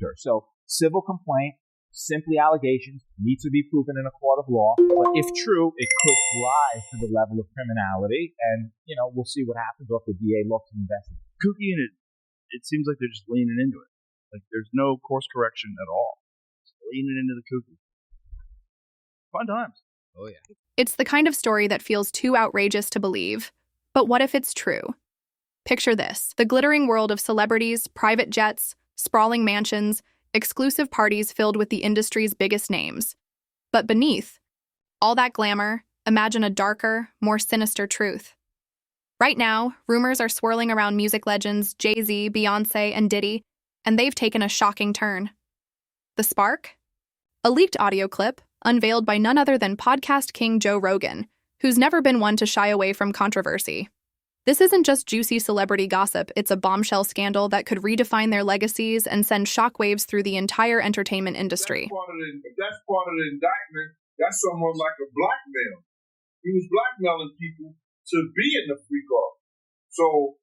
after. So civil complaint, simply allegations, needs to be proven in a court of law. But if true, it could rise to the level of criminality. And, we'll see what happens if the DA looks and investigates. Kooky, and it seems like they're just leaning into it. Like there's no course correction at all. Just leaning into the kooky. Fun times. Oh, yeah. It's the kind of story that feels too outrageous to believe. But what if it's true? Picture this: the glittering world of celebrities, private jets, sprawling mansions, exclusive parties filled with the industry's biggest names. But beneath all that glamour, imagine a darker, more sinister truth. Right now, rumors are swirling around music legends Jay-Z, Beyoncé, and Diddy, and they've taken a shocking turn. The spark? A leaked audio clip unveiled by none other than podcast king Joe Rogan, who's never been one to shy away from controversy. This isn't just juicy celebrity gossip, it's a bombshell scandal that could redefine their legacies and send shockwaves through the entire entertainment industry. That's part of the indictment. That's somewhat like a blackmail. He was blackmailing people to be in the freak off. So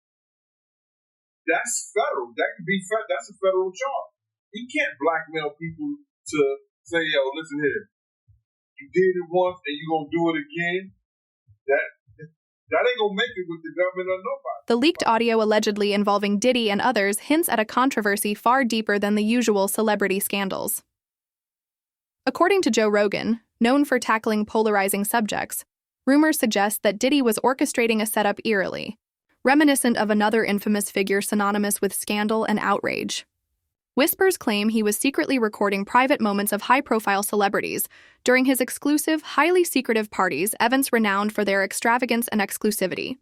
that's federal. That's a federal charge. He can't blackmail people to say, yo, listen here, you did it once and you're going to do it again. That ain't going to make it with the government or nobody. The leaked audio allegedly involving Diddy and others hints at a controversy far deeper than the usual celebrity scandals. According to Joe Rogan, known for tackling polarizing subjects, rumors suggest that Diddy was orchestrating a setup eerily, reminiscent of another infamous figure synonymous with scandal and outrage. Whispers claim he was secretly recording private moments of high-profile celebrities during his exclusive, highly secretive parties, events renowned for their extravagance and exclusivity.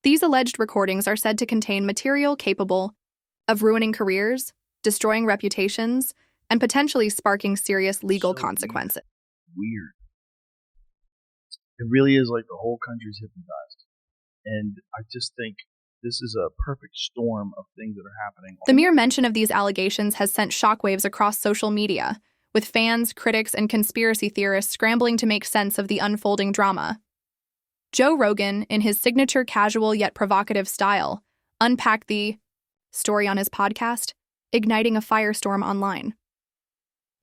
These alleged recordings are said to contain material capable of ruining careers, destroying reputations, and potentially sparking serious legal consequences. Weird. It really is like the whole country's hypnotized. And I just think this is a perfect storm of things that are happening. The mere mention of these allegations has sent shockwaves across social media, with fans, critics, and conspiracy theorists scrambling to make sense of the unfolding drama. Joe Rogan, in his signature casual yet provocative style, unpacked the story on his podcast, igniting a firestorm online.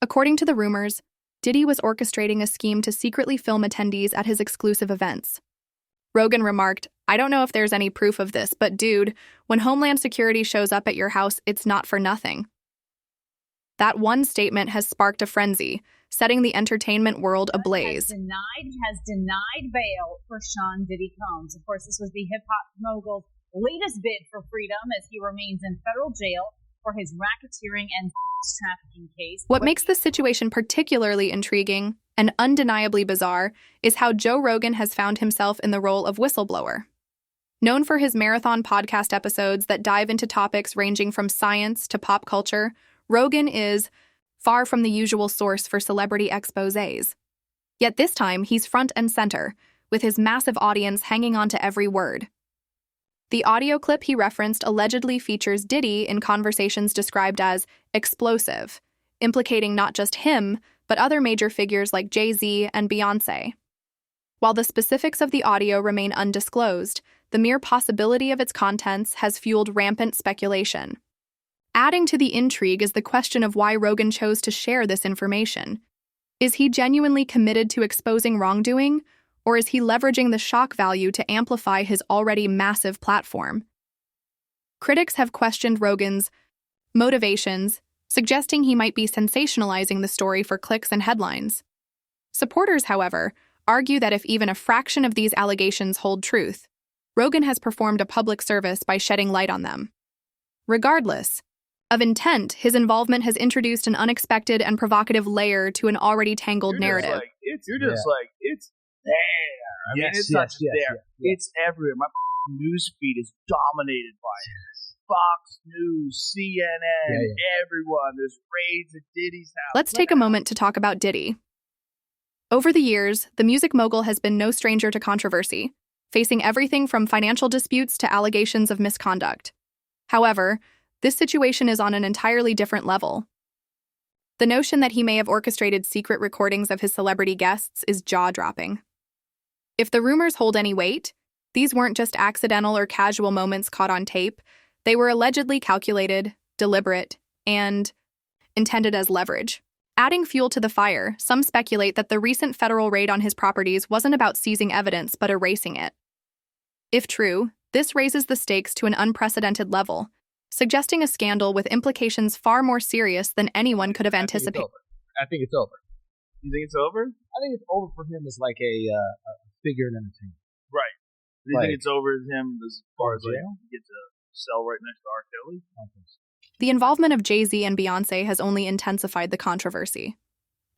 According to the rumors, Diddy was orchestrating a scheme to secretly film attendees at his exclusive events. Rogan remarked, "I don't know if there's any proof of this, but dude, when Homeland Security shows up at your house, it's not for nothing." That one statement has sparked a frenzy, setting the entertainment world ablaze. Has denied bail for Sean Diddy Combs. Of course, this was the hip-hop mogul's latest bid for freedom as he remains in federal jail for his racketeering and trafficking case. What makes this situation particularly intriguing and undeniably bizarre is how Joe Rogan has found himself in the role of whistleblower. Known for his marathon podcast episodes that dive into topics ranging from science to pop culture, Rogan is far from the usual source for celebrity exposés. Yet this time, he's front and center, with his massive audience hanging on to every word. The audio clip he referenced allegedly features Diddy in conversations described as explosive, implicating not just him, but other major figures like Jay-Z and Beyoncé. While the specifics of the audio remain undisclosed, the mere possibility of its contents has fueled rampant speculation. Adding to the intrigue is the question of why Rogan chose to share this information. Is he genuinely committed to exposing wrongdoing, or is he leveraging the shock value to amplify his already massive platform? Critics have questioned Rogan's motivations, suggesting he might be sensationalizing the story for clicks and headlines. Supporters, however, argue that if even a fraction of these allegations hold truth, Rogan has performed a public service by shedding light on them. Regardless of intent, his involvement has introduced an unexpected and provocative layer to an already tangled narrative. It's there. I mean, it's not just there. It's everywhere. My news feed is dominated by it. Fox News, CNN, everyone. There's raids at Diddy's house. Let's take a moment to talk about Diddy. Over the years, the music mogul has been no stranger to controversy, facing everything from financial disputes to allegations of misconduct. However, this situation is on an entirely different level. The notion that he may have orchestrated secret recordings of his celebrity guests is jaw-dropping. If the rumors hold any weight, these weren't just accidental or casual moments caught on tape. They were allegedly calculated, deliberate, and intended as leverage. Adding fuel to the fire, some speculate that the recent federal raid on his properties wasn't about seizing evidence but erasing it. If true, this raises the stakes to an unprecedented level, suggesting a scandal with implications far more serious than anyone could have anticipated. I think it's over. You think it's over? I think it's over for him as like a figure in entertainment. Right. Do you think it's over with him as far as like you get to sell right next to R. Kelly? I don't think so. The involvement of Jay-Z and Beyoncé has only intensified the controversy.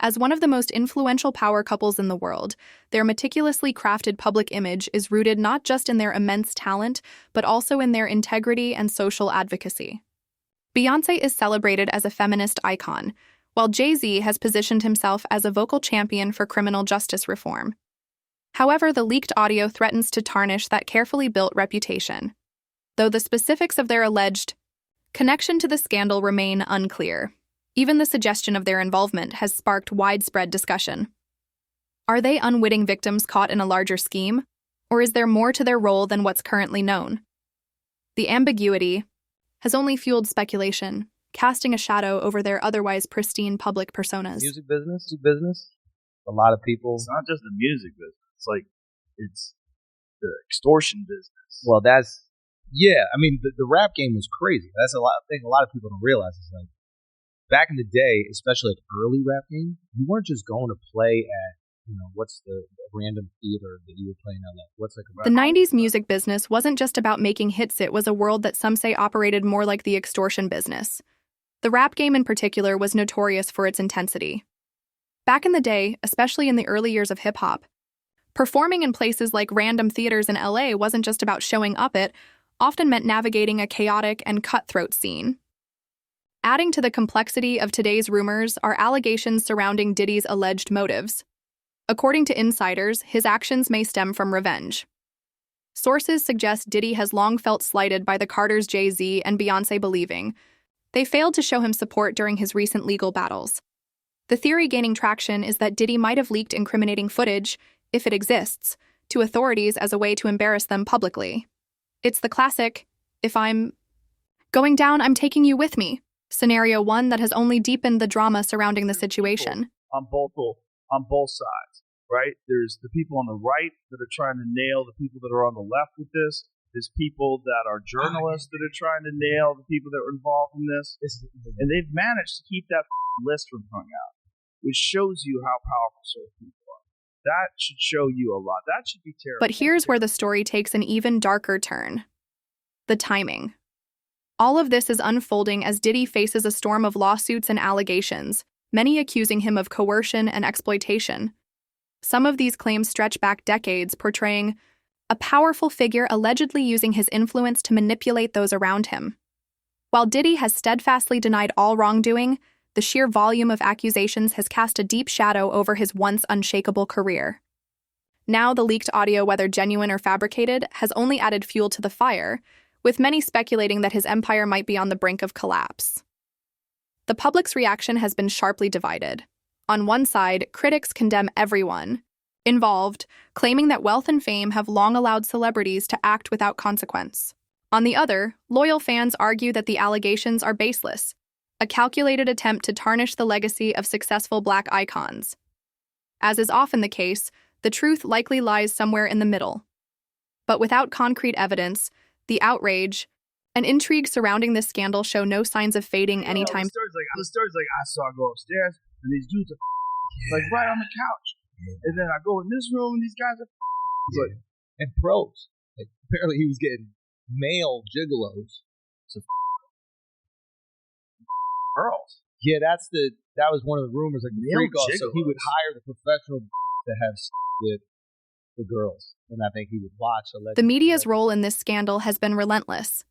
As one of the most influential power couples in the world, their meticulously crafted public image is rooted not just in their immense talent, but also in their integrity and social advocacy. Beyoncé is celebrated as a feminist icon, while Jay-Z has positioned himself as a vocal champion for criminal justice reform. However, the leaked audio threatens to tarnish that carefully built reputation, though the specifics of their alleged connection to the scandal remain unclear. Even the suggestion of their involvement has sparked widespread discussion. Are they unwitting victims caught in a larger scheme, or is there more to their role than what's currently known? The ambiguity has only fueled speculation, casting a shadow over their otherwise pristine public personas. Music business. A lot of people. It's not just the music business. It's the extortion business. Well, I mean, the rap game was crazy. That's a thing a lot of people don't realize. Is like back in the day, especially like early rap game, you weren't just going to play at what's the random theater that you would play in LA. What's like a rap The 90s music business wasn't just about making hits. It was a world that some say operated more like the extortion business. The rap game in particular was notorious for its intensity. Back in the day, especially in the early years of hip-hop, performing in places like random theaters in LA wasn't just about showing up. It often meant navigating a chaotic and cutthroat scene. Adding to the complexity of today's rumors are allegations surrounding Diddy's alleged motives. According to insiders, his actions may stem from revenge. Sources suggest Diddy has long felt slighted by the Carters Jay-Z and Beyoncé, believing they failed to show him support during his recent legal battles. The theory gaining traction is that Diddy might have leaked incriminating footage, if it exists, to authorities as a way to embarrass them publicly. It's the classic, if I'm going down, I'm taking you with me, scenario one that has only deepened the drama surrounding the situation. On both sides, right? There's the people on the right that are trying to nail the people that are on the left with this. There's people that are journalists that are trying to nail the people that are involved in this. And they've managed to keep that list from coming out, which shows you how powerful certain people are. That should show you a lot. That should be terrible. But here's where the story takes an even darker turn. The timing. All of this is unfolding as Diddy faces a storm of lawsuits and allegations, many accusing him of coercion and exploitation. Some of these claims stretch back decades, portraying a powerful figure allegedly using his influence to manipulate those around him. While Diddy has steadfastly denied all wrongdoing, the sheer volume of accusations has cast a deep shadow over his once unshakable career. Now, the leaked audio, whether genuine or fabricated, has only added fuel to the fire, with many speculating that his empire might be on the brink of collapse. The public's reaction has been sharply divided. On one side, critics condemn everyone involved, claiming that wealth and fame have long allowed celebrities to act without consequence. On the other, loyal fans argue that the allegations are baseless, a calculated attempt to tarnish the legacy of successful Black icons. As is often the case, the truth likely lies somewhere in the middle. But without concrete evidence, the outrage and intrigue surrounding this scandal show no signs of fading anytime. The story's like I saw go upstairs and these dudes are like right on the couch. And then I go in this room and these guys are and pros. Like, apparently he was getting male gigolos to girls. Yeah, that was one of the rumors, like the freak off. So he would hire the professional to have with the girls, and I think he would watch. The media's role in this scandal has been relentless.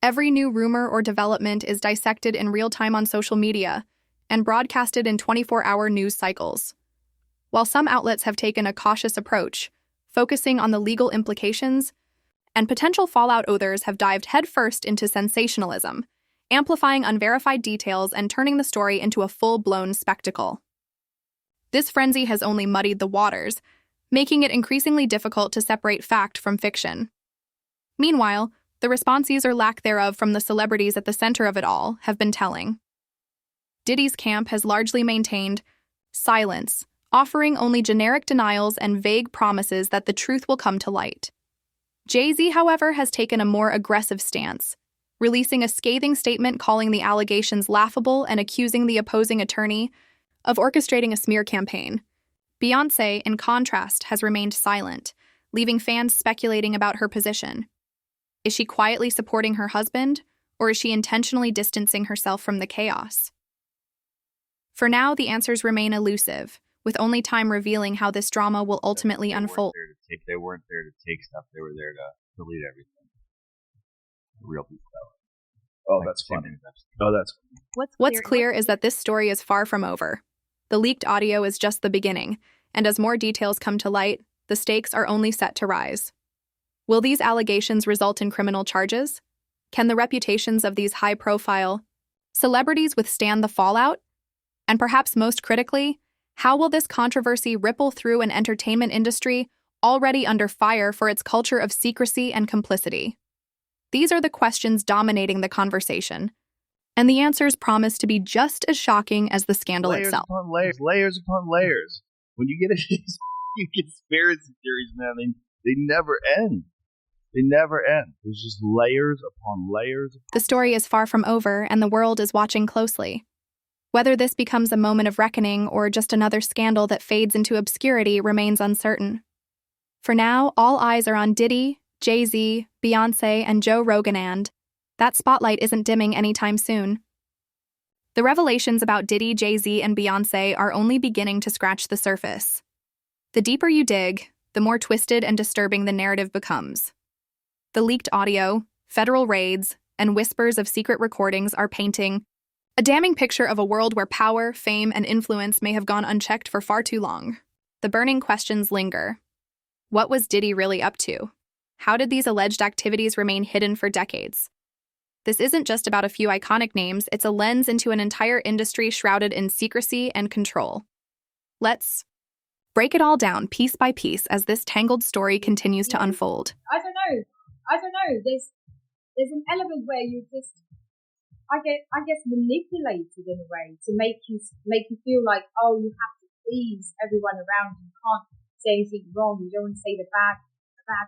Every new rumor or development is dissected in real time on social media and broadcasted in 24-hour news cycles. While some outlets have taken a cautious approach, focusing on the legal implications and potential fallout, others have dived headfirst into sensationalism, amplifying unverified details and turning the story into a full-blown spectacle. This frenzy has only muddied the waters, making it increasingly difficult to separate fact from fiction. Meanwhile, the responses or lack thereof from the celebrities at the center of it all have been telling. Diddy's camp has largely maintained silence, offering only generic denials and vague promises that the truth will come to light. Jay-Z, however, has taken a more aggressive stance, releasing a scathing statement calling the allegations laughable and accusing the opposing attorney of orchestrating a smear campaign. Beyoncé, in contrast, has remained silent, leaving fans speculating about her position. Is she quietly supporting her husband, or is she intentionally distancing herself from the chaos? For now, the answers remain elusive, with only time revealing how this drama will ultimately unfold. They weren't there to take stuff. They were there to delete everything. Real people. Oh, that's funny. Oh, that's funny. What's clear is that this story is far from over. The leaked audio is just the beginning, and as more details come to light, the stakes are only set to rise. Will these allegations result in criminal charges? Can the reputations of these high-profile celebrities withstand the fallout? And perhaps most critically, how will this controversy ripple through an entertainment industry already under fire for its culture of secrecy and complicity? These are the questions dominating the conversation, and the answers promise to be just as shocking as the scandal itself. Layers upon layers. When you get into these conspiracy theories, man, they never end. They never end. There's just layers upon layers. The story is far from over, and the world is watching closely. Whether this becomes a moment of reckoning or just another scandal that fades into obscurity remains uncertain. For now, all eyes are on Diddy, Jay-Z, Beyoncé, and Joe Rogan, and that spotlight isn't dimming anytime soon. The revelations about Diddy, Jay-Z, and Beyoncé are only beginning to scratch the surface. The deeper you dig, the more twisted and disturbing the narrative becomes. The leaked audio, federal raids, and whispers of secret recordings are painting a damning picture of a world where power, fame, and influence may have gone unchecked for far too long. The burning questions linger. What was Diddy really up to? How did these alleged activities remain hidden for decades? This isn't just about a few iconic names, it's a lens into an entire industry shrouded in secrecy and control. Let's break it all down piece by piece as this tangled story continues to unfold. I don't know. There's an element where you just, I guess, manipulated in a way to make you feel like, oh, you have to please everyone around you. You can't say anything wrong. You don't want to say the bad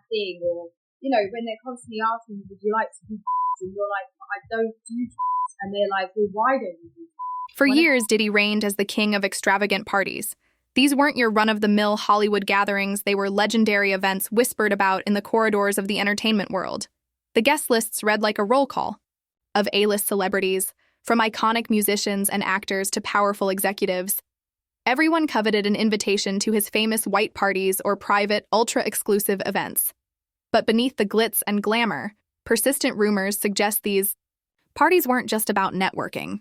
thing, or when they're constantly asking you, would you like to do this? And you're like, I don't do this. And they're like, well, why don't you do this? For years, Diddy reigned as the king of extravagant parties. These weren't your run-of-the-mill Hollywood gatherings, they were legendary events whispered about in the corridors of the entertainment world. The guest lists read like a roll call of A-list celebrities, from iconic musicians and actors to powerful executives. Everyone coveted an invitation to his famous white parties or private, ultra-exclusive events. But beneath the glitz and glamour, persistent rumors suggest these parties weren't just about networking.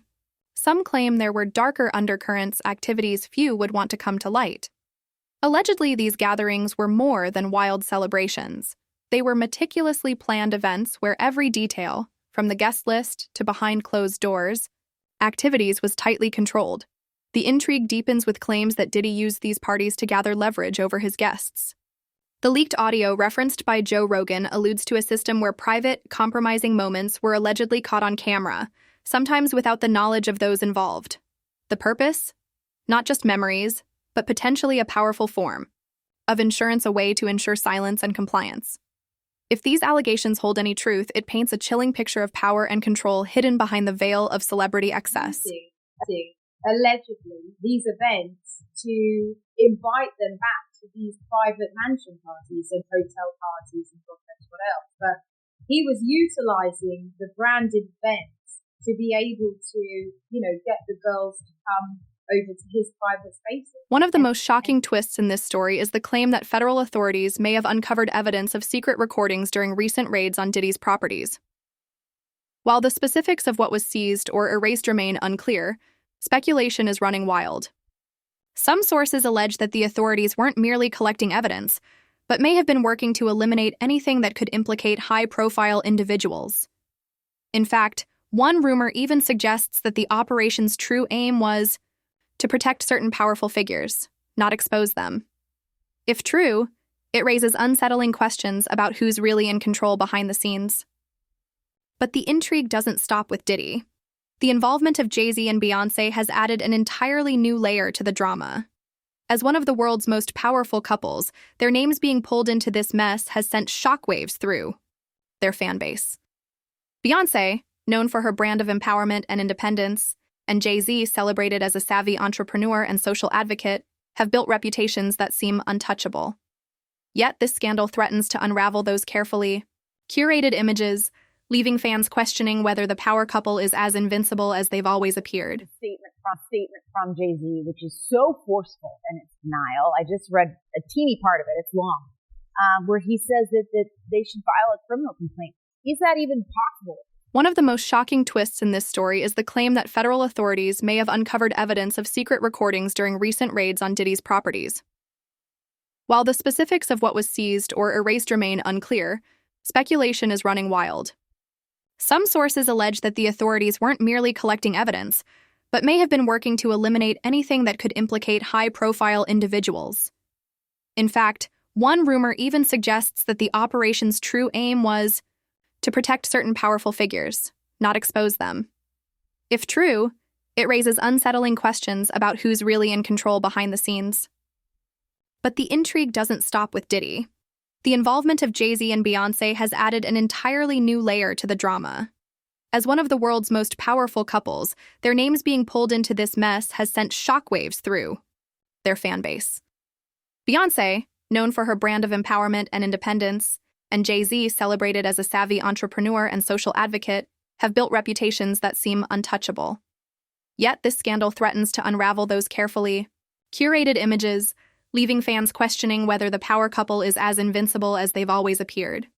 Some claim there were darker undercurrents, activities few would want to come to light. Allegedly, these gatherings were more than wild celebrations. They were meticulously planned events where every detail, from the guest list to behind closed doors, activities was tightly controlled. The intrigue deepens with claims that Diddy used these parties to gather leverage over his guests. The leaked audio referenced by Joe Rogan alludes to a system where private, compromising moments were allegedly caught on camera, sometimes without the knowledge of those involved. The purpose? Not just memories, but potentially a powerful form of insurance, a way to ensure silence and compliance. If these allegations hold any truth, it paints a chilling picture of power and control hidden behind the veil of celebrity excess. Allegedly, these events to invite them back to these private mansion parties and hotel parties and God knows what else. But he was utilizing the branded events to be able to, get the girls to come over to his private spaces. One of the most shocking twists in this story is the claim that federal authorities may have uncovered evidence of secret recordings during recent raids on Diddy's properties. While the specifics of what was seized or erased remain unclear, speculation is running wild. Some sources allege that the authorities weren't merely collecting evidence, but may have been working to eliminate anything that could implicate high-profile individuals. In fact, one rumor even suggests that the operation's true aim was to protect certain powerful figures, not expose them. If true, it raises unsettling questions about who's really in control behind the scenes. But the intrigue doesn't stop with Diddy. The involvement of Jay-Z and Beyoncé has added an entirely new layer to the drama. As one of the world's most powerful couples, their names being pulled into this mess has sent shockwaves through their fan base. Beyoncé, known for her brand of empowerment and independence, and Jay-Z, celebrated as a savvy entrepreneur and social advocate, have built reputations that seem untouchable. Yet this scandal threatens to unravel those carefully curated images, leaving fans questioning whether the power couple is as invincible as they've always appeared. Statement from Jay-Z, which is so forceful in its denial. I just read a teeny part of it. It's long, where he says that they should file a criminal complaint. Is that even possible? One of the most shocking twists in this story is the claim that federal authorities may have uncovered evidence of secret recordings during recent raids on Diddy's properties. While the specifics of what was seized or erased remain unclear, speculation is running wild. Some sources allege that the authorities weren't merely collecting evidence, but may have been working to eliminate anything that could implicate high-profile individuals. In fact, one rumor even suggests that the operation's true aim was to protect certain powerful figures, not expose them. If true, it raises unsettling questions about who's really in control behind the scenes. But the intrigue doesn't stop with Diddy. The involvement of Jay-Z and Beyoncé has added an entirely new layer to the drama. As one of the world's most powerful couples, their names being pulled into this mess has sent shockwaves through their fan base. Beyoncé, known for her brand of empowerment and independence, and Jay-Z, celebrated as a savvy entrepreneur and social advocate, have built reputations that seem untouchable. Yet this scandal threatens to unravel those carefully curated images, leaving fans questioning whether the power couple is as invincible as they've always appeared.